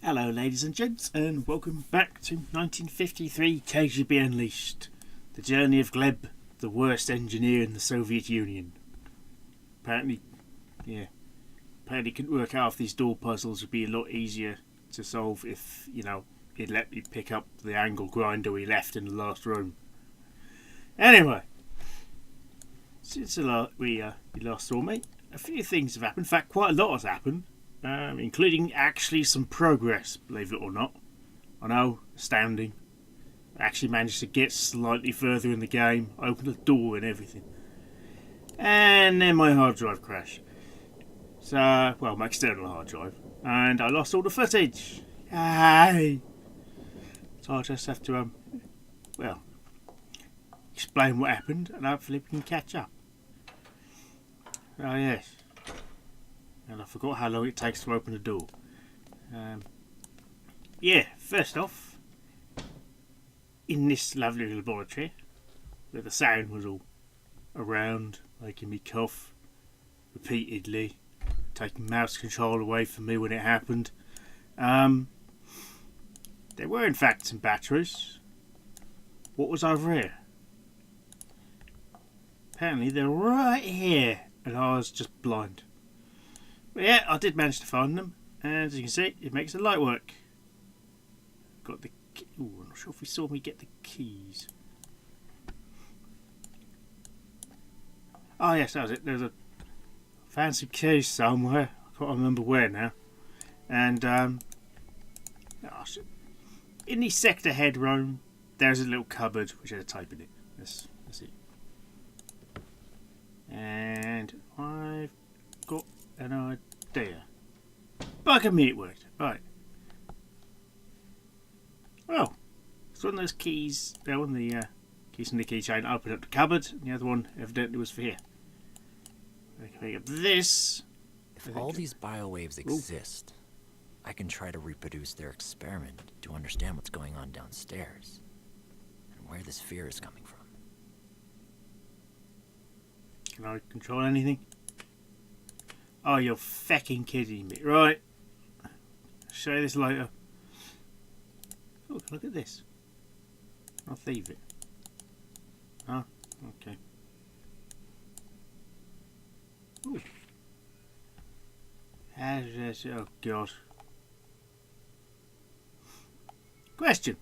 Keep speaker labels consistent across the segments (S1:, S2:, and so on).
S1: Hello ladies and gents, and welcome back to 1953 KGB Unleashed. The journey of Gleb, the worst engineer in the Soviet Union. Apparently couldn't work out if these door puzzles would be a lot easier to solve if, he'd let me pick up the angle grinder we left in the last room. Anyway, since we last saw me, a few things have happened. In fact, quite a lot has happened. Including actually some progress, believe it or not. I know, astounding. I actually managed to get slightly further in the game, open the door and everything. And then my hard drive crashed. So, well, my external hard drive. And I lost all the footage. Yay! So I'll just have to, explain what happened and hopefully we can catch up. Oh, yes. And I forgot how long it takes to open the door. First off, in this lovely laboratory, where the sound was all around, making me cough repeatedly, taking mouse control away from me when it happened, there were in fact some batteries. What was over here? Apparently they're right here, and I was just blind. But yeah, I did manage to find them, and as you can see, it makes the light work. Got the key. Ooh, I'm not sure if we saw me get the keys. Oh yes, that was it. There's a fancy case somewhere. I can't remember where now. And in the sector head room, there's a little cupboard which has a type in it. That's it. And I've got an idea. Bugger me, it worked. Right. Well, it's one of those keys. One of the keys in the keychain. I opened up the cupboard, and the other one evidently was for here. I can pick up this.
S2: If all these biowaves exist, I can try to reproduce their experiment to understand what's going on downstairs and where this fear is coming from.
S1: Can I control anything? Oh, you're fucking kidding me. Right. I'll show you this later. Oh, look at this. I'll thieve it. Oh, okay. Ooh. Oh, God. Question.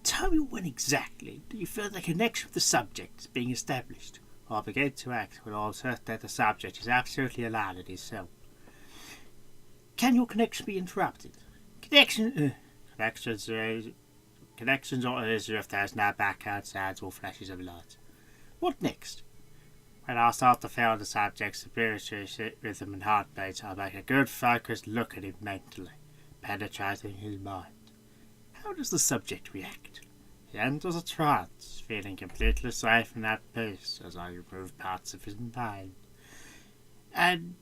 S1: Tell me when exactly do you feel the connection with the subject is being established? I begin to act when I was certain that the subject is absolutely alive in itself. Can your connection be interrupted? Connections are as if there's no background sounds or flashes of light. What next? When I start to feel the subject's spiritual rhythm and heartbeat, I make a good focused look at him mentally, penetrating his mind. How does the subject react? He enters a trance, feeling completely safe and at peace as I remove parts of his mind. And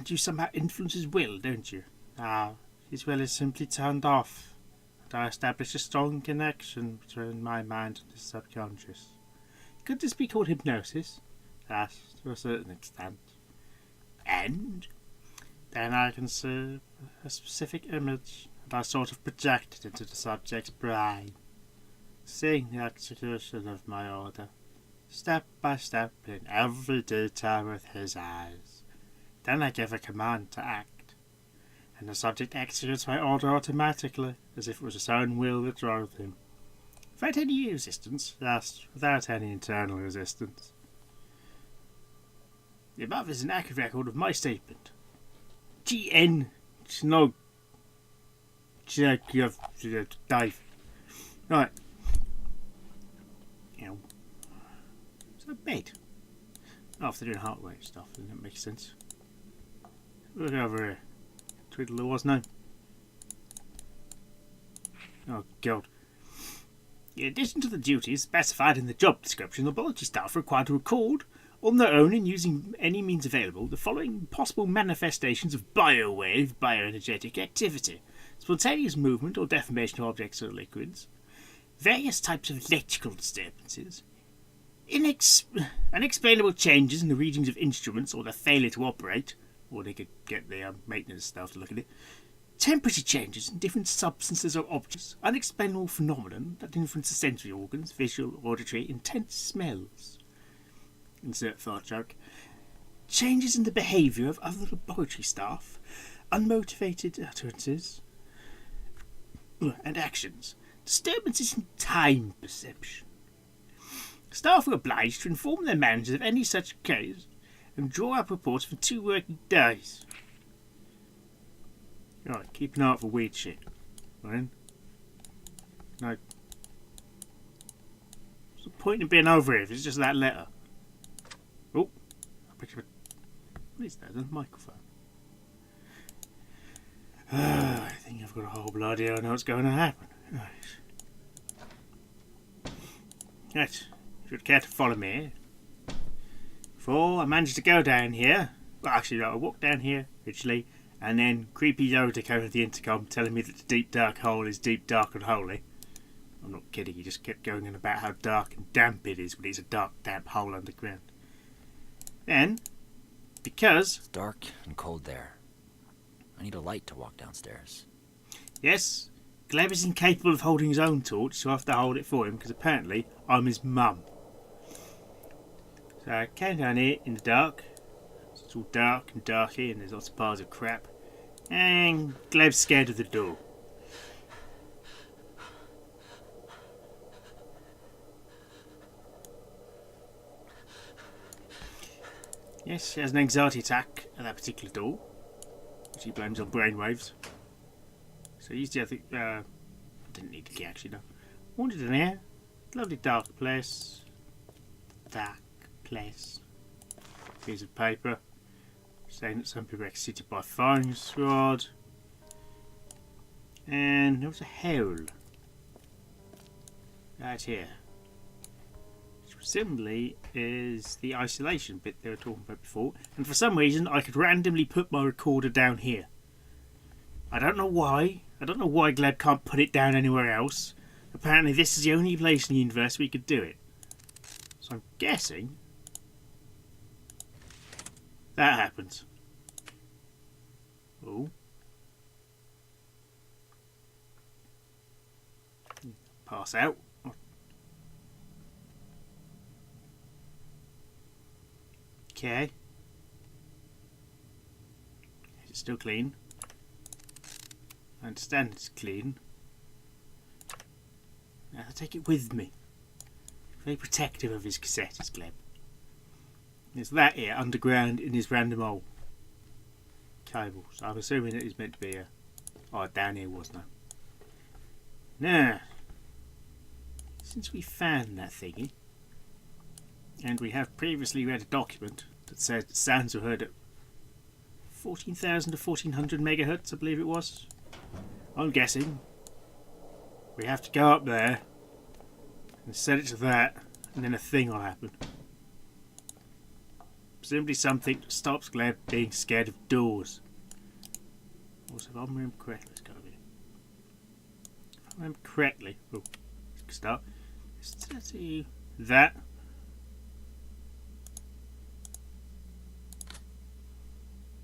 S1: you somehow influence his will, don't you? His will is simply turned off, and I establish a strong connection between my mind and his subconscious. Could this be called hypnosis? Yes, to a certain extent. And then I can see a specific image, and I sort of project it into the subject's brain, seeing the execution of my order, step by step in every detail with his eyes. Then I give a command to act, and the subject executes my order automatically, as if it was his own will that drove him. Without any resistance, yes, without any internal resistance. The above is an accurate record of my statement. GN Snog Dave. Right. So bed. After doing heart rate stuff, doesn't that make sense? Look over here. Twiddle was no. Oh God. In addition to the duties specified in the job description, the laboratory staff are required to record on their own and using any means available the following possible manifestations of biowave bioenergetic activity: spontaneous movement or deformation of objects or liquids, various types of electrical disturbances, unexplainable changes in the readings of instruments or their failure to operate, or they could get the maintenance staff to look at it, Temperature changes in different substances or objects, unexplainable phenomenon that influence the sensory organs, visual, auditory, intense smells. Insert thought joke. Changes in the behaviour of other laboratory staff, unmotivated utterances and actions, disturbances in time perception. Staff are obliged to inform their managers of any such case and draw up reports for 2 working days. Right, keep an eye out for weird shit. Right? No. What's the point in being over here if it's just that letter? Oh, what is that? A microphone. I think I've got a whole bloody idea. I know what's going to happen. Right, you would care to follow me. For I managed to go down here. Well, actually, no, I walked down here originally, and then creepy Yoda came over the intercom telling me that the deep dark hole is deep, dark, and holy. I'm not kidding. He just kept going on about how dark and damp it is when it's a dark, damp hole underground. Then, because
S2: It's dark and cold there. I need a light to walk downstairs.
S1: yes, Gleb is incapable of holding his own torch, so I have to hold it for him because apparently I'm his mum. So I came down here in the dark. It's all dark and darky and there's lots of piles of crap. And Gleb's scared of the door. Yes, she has an anxiety attack at that particular door, which he blames on brainwaves. So usually I think, I didn't need the key actually, no. Wandered in here, lovely dark place. Dark place. Piece of paper saying that some people are excited by firing squad. And there was a hole right here, which presumably is the isolation bit they were talking about before. And for some reason I could randomly put my recorder down here. I don't know why. I don't know why Gleb can't put it down anywhere else. Apparently this is the only place in the universe we could do it. So I'm guessing that happens. Oh. Pass out. Okay. Is it still clean? I understand it's clean. Now I'll take it with me. Very protective of his cassette, is Gleb. There's that here underground in his random old cable. So I'm assuming that it's meant to be a... Oh, down here was no. Now, since we found that thingy, and we have previously read a document that said that sounds were heard at 14,000 to 1400 megahertz, I believe it was. I'm guessing we have to go up there and set it to that, and then a thing will happen. Presumably something that stops Gleb being scared of doors. Also, if I remember correctly, it's got to be. If I remember correctly, oh, start. Let's do that.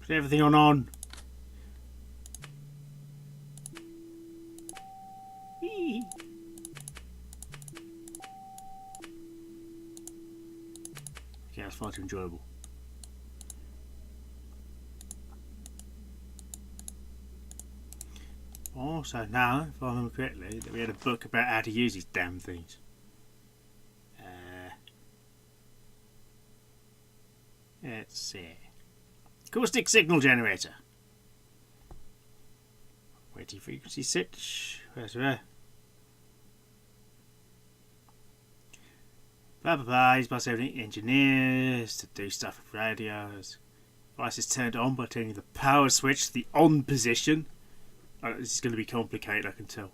S1: Put everything on. Whee. Okay, that's far too enjoyable. Also, now, if I remember correctly, that we had a book about how to use these damn things. Let's see. Acoustic signal generator. Waiting frequency switch. Where's where? Blah blah blah. He's by engineers to do stuff with radios. Device is turned on by turning the power switch to the on position. Oh, this is going to be complicated, I can tell.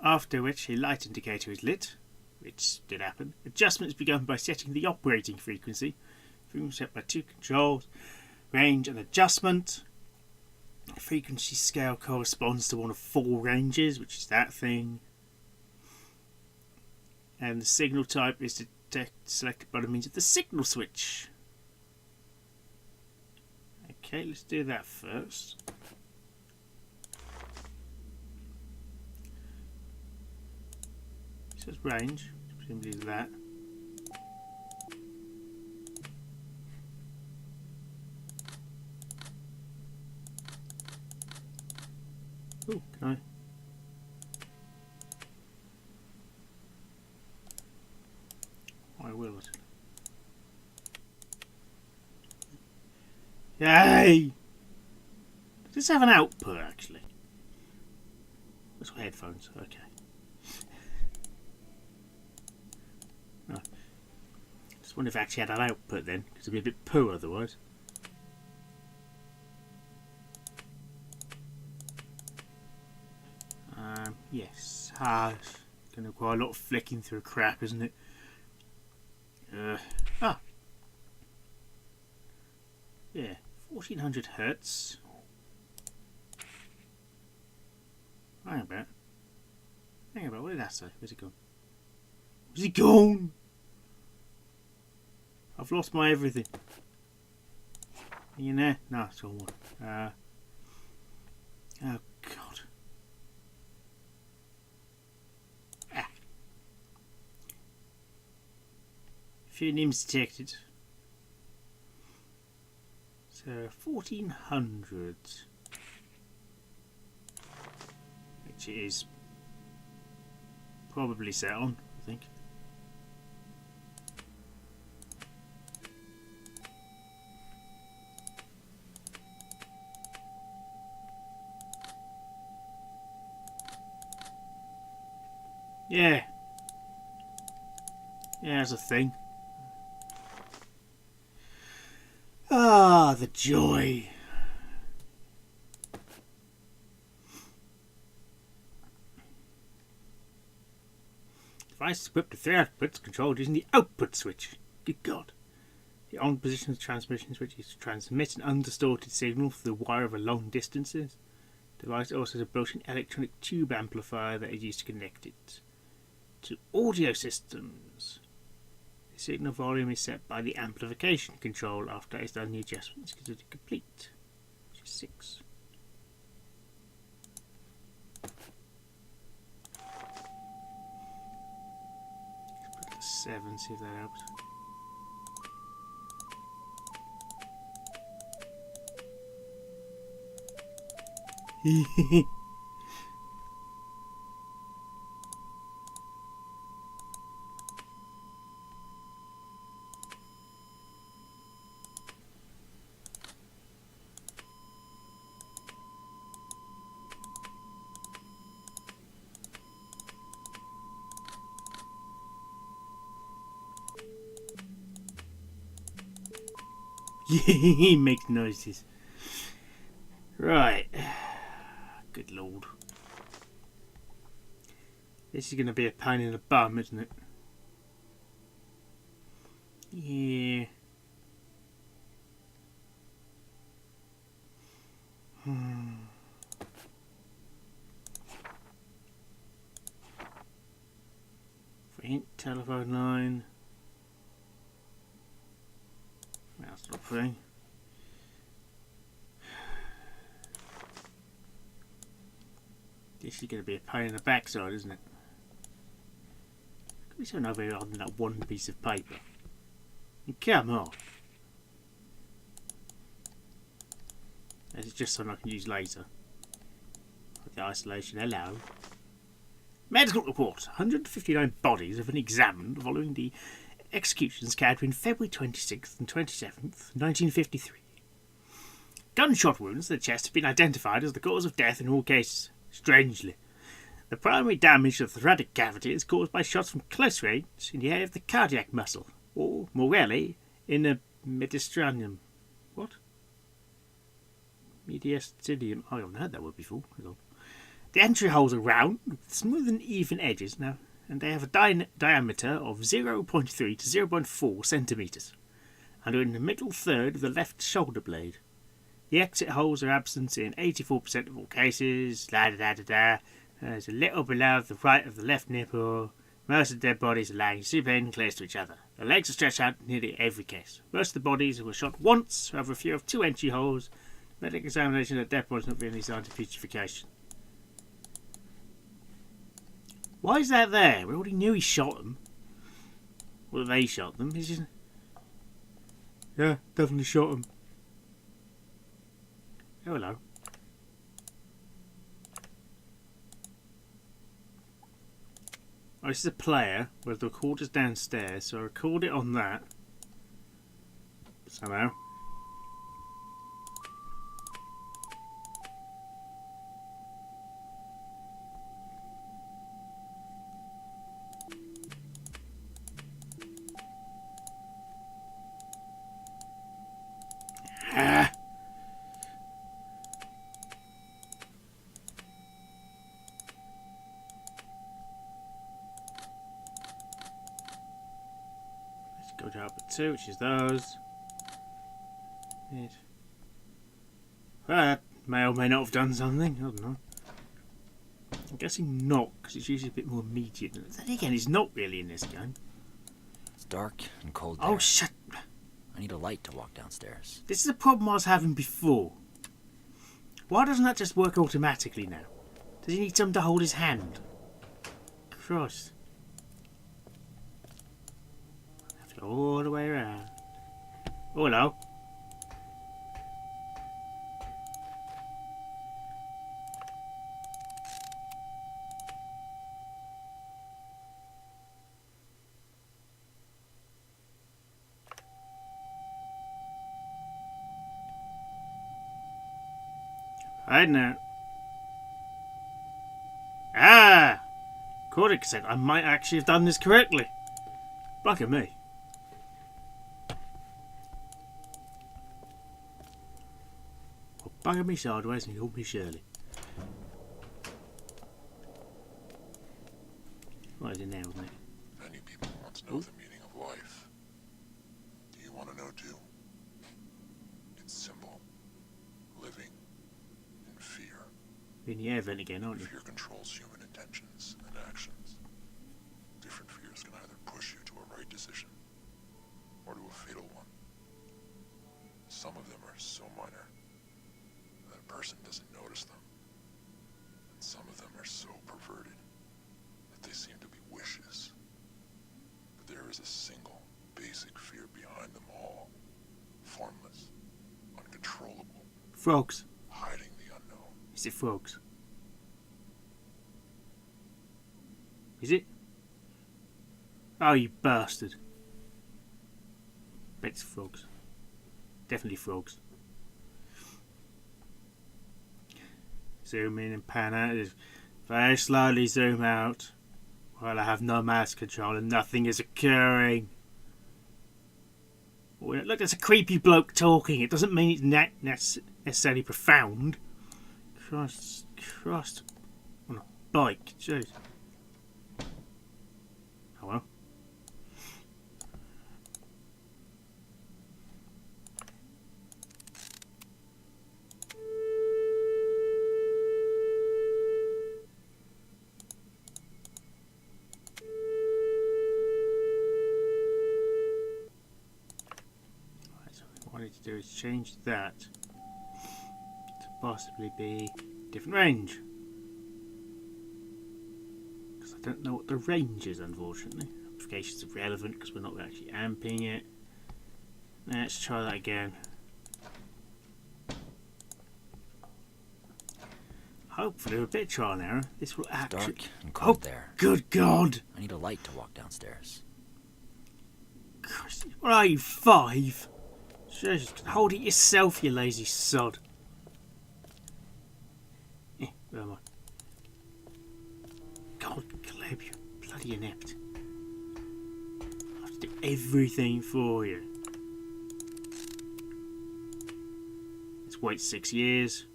S1: After which a light indicator is lit, which did happen. Adjustment is begun by setting the operating frequency. Frequency set by 2 controls. Range and adjustment. The frequency scale corresponds to one of 4 ranges, which is that thing. And the signal type is selected by the means of the signal switch. Okay, let's do that first. So it's range. Presumably is that. Oh, can I will it. Yay! Does this have an output actually? That's headphones, okay. Oh. Just wonder if it actually had an output then, because it'd be a bit poor otherwise. Yes. It's going to require a lot of flicking through crap, isn't it? Yeah, 1400 hertz. Hang about. What did that say? Where's it gone? Where's it gone? I've lost my everything. Are you in there? No, it's all one. Oh God. Few names detected. So 1400, which it is probably set on, I think. Yeah. Yeah, that's a thing. Ah, the joy. Device equipped with 3 outputs controlled using the output switch. Good God. The on position of the transmission switch is to transmit an undistorted signal through the wire over long distances. The device also has a built-in electronic tube amplifier that is used to connect it to audio systems. The signal volume is set by the amplification control. After it's done, the adjustment is considered complete, which is 6. Let's put it to 7, see if that helps. He makes noises. Right. Good Lord. This is going to be a pain in the bum, isn't it? Yeah. Faint telephone line. That's not a thing. This is going to be a pain in the backside, isn't it? Could be something over here other than that one piece of paper. Come on. This is just so I can use laser. The isolation, hello. Medical report. 159 bodies have been examined following the executions carried between February 26th and 27th, 1953. Gunshot wounds to the chest have been identified as the cause of death in all cases. Strangely, the primary damage to the thoracic cavity is caused by shots from close range in the area of the cardiac muscle, or, more rarely, in the mediastinum. What? Mediastinum. I haven't heard that word before. The entry holes are round, with smooth and even edges now, and they have a diameter of 0.3 to 0.4 centimetres, and are in the middle third of the left shoulder blade. The exit holes are absent in 84% of all cases. There's a little below the right of the left nipple. Most of the dead bodies are lying supine close to each other. The legs are stretched out in nearly every case. Most of the bodies were shot once, however a few have 2 entry holes. Medical examination of the dead bodies not being any signs of putrefaction. Why is that there? We already knew he shot them. Well, they shot them. He's just... Yeah, definitely shot them. Oh, hello. Oh, this is a player with the recorder's downstairs, so I record it on that. Somehow. Ah. Let's go to output 2, which is those. Well, that may or may not have done something. I don't know. I'm guessing not, because it's usually a bit more immediate. Then again, it's not really in this game.
S2: It's dark and cold
S1: Oh,
S2: there.
S1: shut...
S2: I need a light to walk downstairs.
S1: This is a problem I was having before. Why doesn't that just work automatically now? Does he need someone to hold his hand? Christ. I have to go all the way around. Oh, hello. Right now. Ah! Cordic said I might actually have done this correctly. Look at me. Well, bugger me sideways and call me Shirley. What is it now, isn't it?
S3: Many people want to know the meaning of life. Do you want to know too? It's simple. Living in fear.
S1: In the air vent again, aren't you?
S3: Fear controls human intentions and actions. Different fears can either push you to a right decision or to a fatal one. Some of them are so minor that a person doesn't notice them. And some of them are so perverted that they seem to be wishes. But there is a single basic fear behind them all. Formless, uncontrollable,
S1: Frogs.
S3: hiding the unknown.
S1: Is it frogs? Is it? Oh, you bastard. Bet it's frogs. Definitely frogs. Zoom in and pan out. Very slowly zoom out. While I have no mouse control and nothing is occurring. Oh, look, there's a creepy bloke talking. It doesn't mean it's not necessarily profound. Christ. On a bike. Jeez. Oh well. Right, so what I need to do is change that to possibly be different range. Because I don't know what the range is, unfortunately. Amplification's irrelevant because we're not actually amping it. Let's try that again. Hopefully, with a bit of trial and error, this will
S2: It's
S1: actually.
S2: dark and cold there.
S1: Good God!
S2: I need a light to walk downstairs.
S1: Christ, what are you, 5? Jesus, hold it yourself, you lazy sod. Where am I? God, Caleb, you bloody inept. I have to do everything for you. Let's wait 6 years.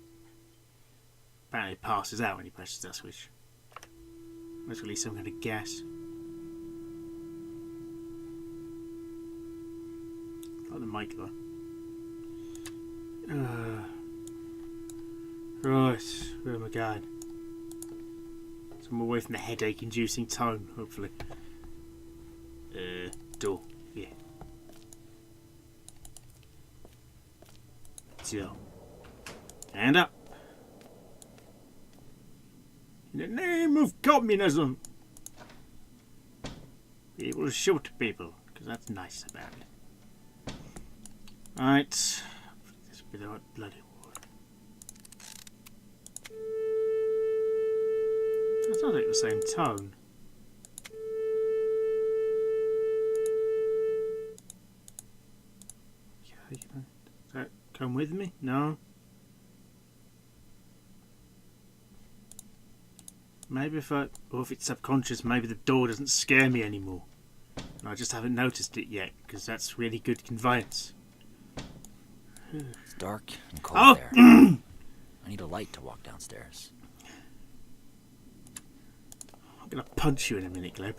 S1: Apparently it passes out when he presses that switch. Let's release some kind of gas. Like the mic though. Right, where am I going? Somewhere away from the headache inducing tone, hopefully. Door, yeah. So, hand up. In the name of communism. It will shoot people, because that's nice about it. Right. This will be the right bloody wall. That sounds like the same tone. Okay, does that come with me? No. Maybe if or if it's subconscious, maybe the door doesn't scare me anymore. And I just haven't noticed it yet, because that's really good conveyance.
S2: It's dark and cold there. I need a light to walk downstairs.
S1: I'm gonna punch you in a minute, Gleb.